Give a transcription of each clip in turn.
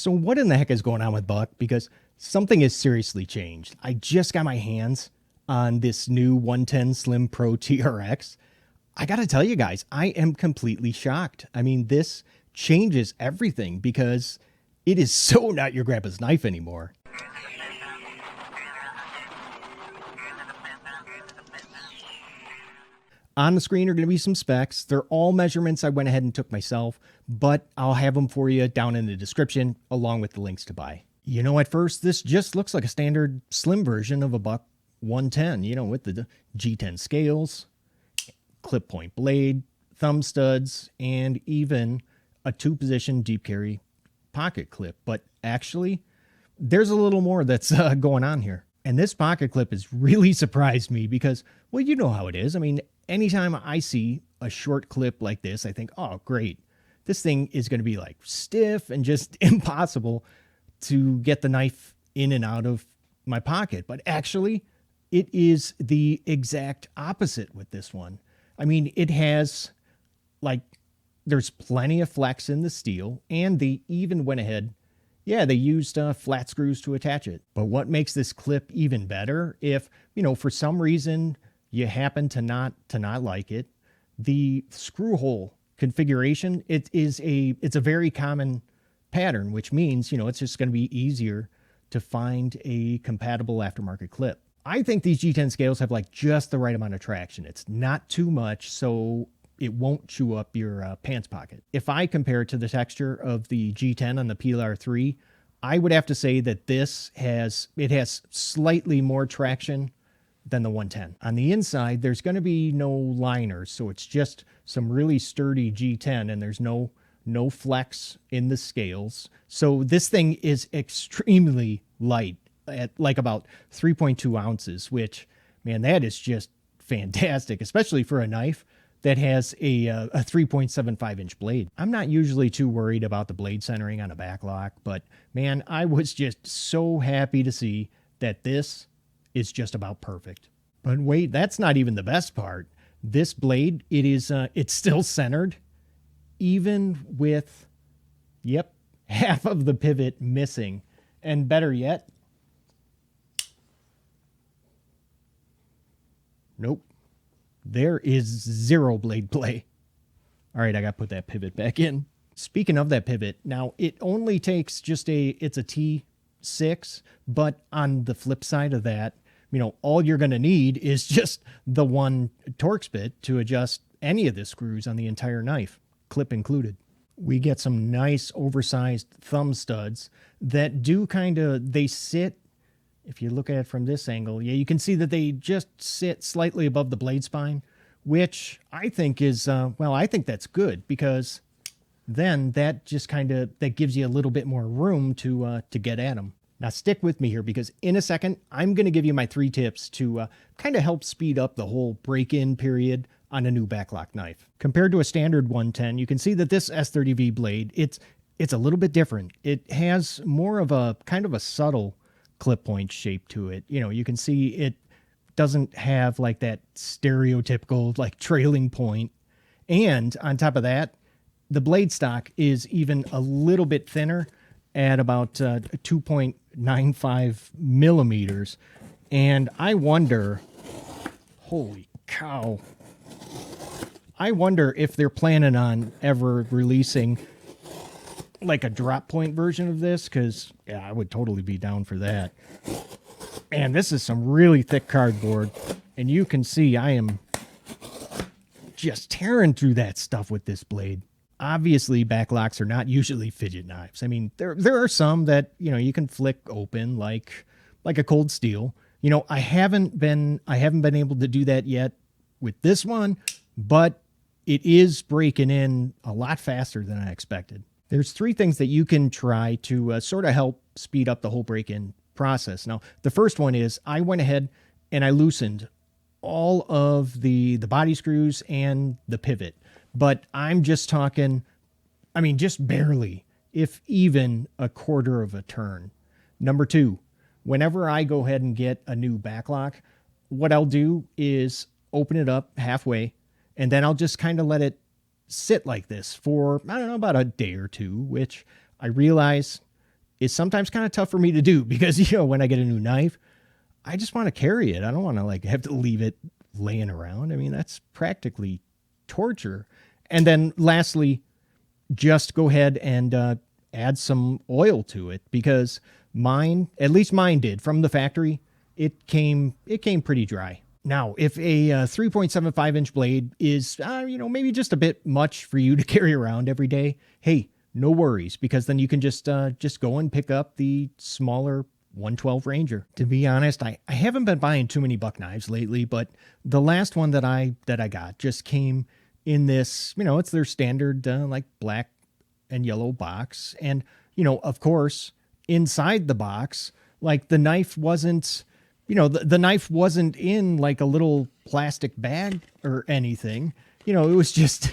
So what in the heck is going on with Buck? Because something has seriously changed. I just got my hands on this new 110 Slim Pro TRX. I got to tell you guys, I am completely shocked. I mean, this changes everything because it is so not your grandpa's knife anymore. On the screen are going to be some specs. They're all measurements I went ahead and took myself, but I'll have them for you down in the description along with the links to buy. You know, at first, this just looks like a standard slim version of a Buck 110, you know, with the G10 scales, clip point blade, thumb studs, and even a 2-position deep carry pocket clip. But actually, there's a little more that's going on here. And this pocket clip has really surprised me because, well, you know how it is. I mean, anytime I see a short clip like this, I think, oh, great. This thing is going to be like stiff and just impossible to get the knife in and out of my pocket. But actually, it is the exact opposite with this one. I mean, it has like, there's plenty of flex in the steel, and they even went ahead. Yeah, they used flat screws to attach it. But what makes this clip even better, if, you know, for some reason you happen to not like it, the screw hole configuration, it's a very common pattern, which means, you know, it's just going to be easier to find a compatible aftermarket clip. I think these G10 scales have like just the right amount of traction. It's not too much, so it won't chew up your pants pocket. If I compare it to the texture of the G10 on the PLR3, I would have to say that this has slightly more traction than the 110. On the inside, there's going to be no liners, so it's just some really sturdy G10, and there's no flex in the scales. So this thing is extremely light at like about 3.2 ounces, which, man, that is just fantastic, especially for a knife that has a 3.75 inch blade. I'm not usually too worried about the blade centering on a backlock, but man, I was just so happy to see that this is just about perfect. But wait, that's not even the best part. This blade, it's still centered, even with, yep, half of the pivot missing. And better yet, nope. There is zero blade play. All right, I got to put that pivot back in. Speaking of that pivot, now it only takes just it's a T6, but on the flip side of that, you know, all you're going to need is just the one Torx bit to adjust any of the screws on the entire knife, clip included. We get some nice oversized thumb studs that do they sit. If you look at it from this angle, yeah, you can see that they just sit slightly above the blade spine, which I think is, I think that's good because then that just that gives you a little bit more room to get at them. Now stick with me here because in a second, I'm going to give you my 3 tips to kind of help speed up the whole break-in period on a new backlock knife. Compared to a standard 110, you can see that this S30V blade, it's a little bit different. It has more of a kind of a subtle clip point shape to it. You know, you can see it doesn't have like that stereotypical like trailing point. And on top of that, the blade stock is even a little bit thinner at about 2.95 millimeters. And I wonder, holy cow, I wonder if they're planning on ever releasing like a drop point version of this, because yeah, I would totally be down for that. And this is some really thick cardboard, and you can see I am just tearing through that stuff with this blade. Obviously, backlocks are not usually fidget knives. I mean, there are some that, you know, you can flick open like a cold steel. You know, I haven't been able to do that yet with this one, but it is breaking in a lot faster than I expected. There's 3 things that you can try to sort of help speed up the whole break-in process. Now, the first one is I went ahead and I loosened all of the body screws and the pivot. But I'm just talking, I mean, just barely, if even a quarter of a turn. Number 2, whenever I go ahead and get a new backlock, what I'll do is open it up halfway, and then I'll just kind of let it sit like this for, I don't know, about a day or two, which I realize, is sometimes kind of tough for me to do because, you know, when I get a new knife, I just want to carry it. I don't want to like have to leave it laying around. I mean, that's practically torture. And then lastly, just go ahead and add some oil to it because mine, at least mine did from the factory, it came pretty dry. Now, if a 3.75 inch blade is, you know, maybe just a bit much for you to carry around every day, hey, no worries, because then you can just go and pick up the smaller 112 Ranger. To be honest, I haven't been buying too many buck knives lately, but the last one that I got just came in this, you know, it's their standard like black and yellow box. And, you know, of course, inside the box, like the knife wasn't, you know, the knife wasn't in like a little plastic bag or anything. You know, it was just,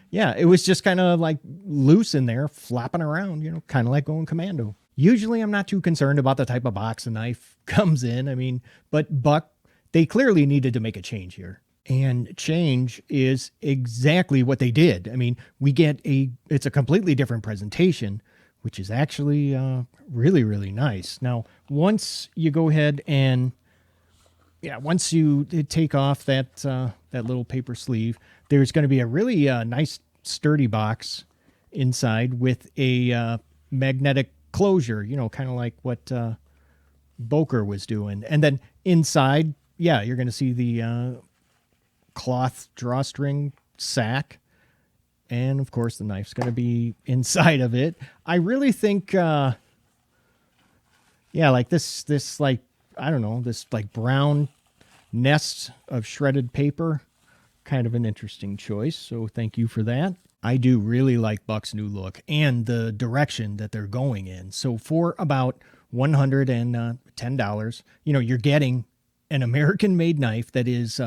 yeah, it was just kind of like loose in there, flopping around, you know, kind of like going commando. Usually I'm not too concerned about the type of box a knife comes in. I mean, but Buck, they clearly needed to make a change here. And change is exactly what they did. I mean, it's a completely different presentation, which is actually really, really nice. Now, once you go ahead and, once you take off that little paper sleeve, there's going to be a really nice sturdy box inside with a magnetic closure, you know, kind of like what Boker was doing. And then inside, you're going to see the cloth drawstring sack. And of course, the knife's going to be inside of it. I really think, like this, like, I don't know, this like brown nest of shredded paper, kind of an interesting choice. So thank you for that. I do really like Buck's new look and the direction that they're going in. So for about $110, you know, you're getting an American-made knife that is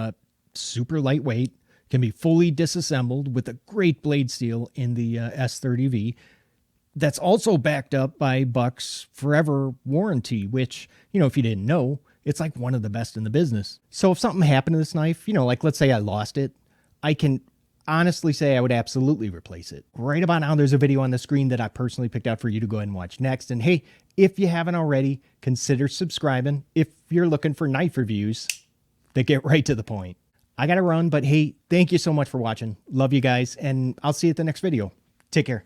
super lightweight, can be fully disassembled with a great blade steel in the S30V. That's also backed up by Buck's forever warranty, which, you know, if you didn't know, it's like one of the best in the business. So if something happened to this knife, you know, like let's say I lost it, I can honestly say I would absolutely replace it. Right about now, there's a video on the screen that I personally picked out for you to go ahead and watch next. And hey, if you haven't already, consider subscribing if you're looking for knife reviews that get right to the point. I got to run, but hey, thank you so much for watching. Love you guys, and I'll see you at the next video. Take care.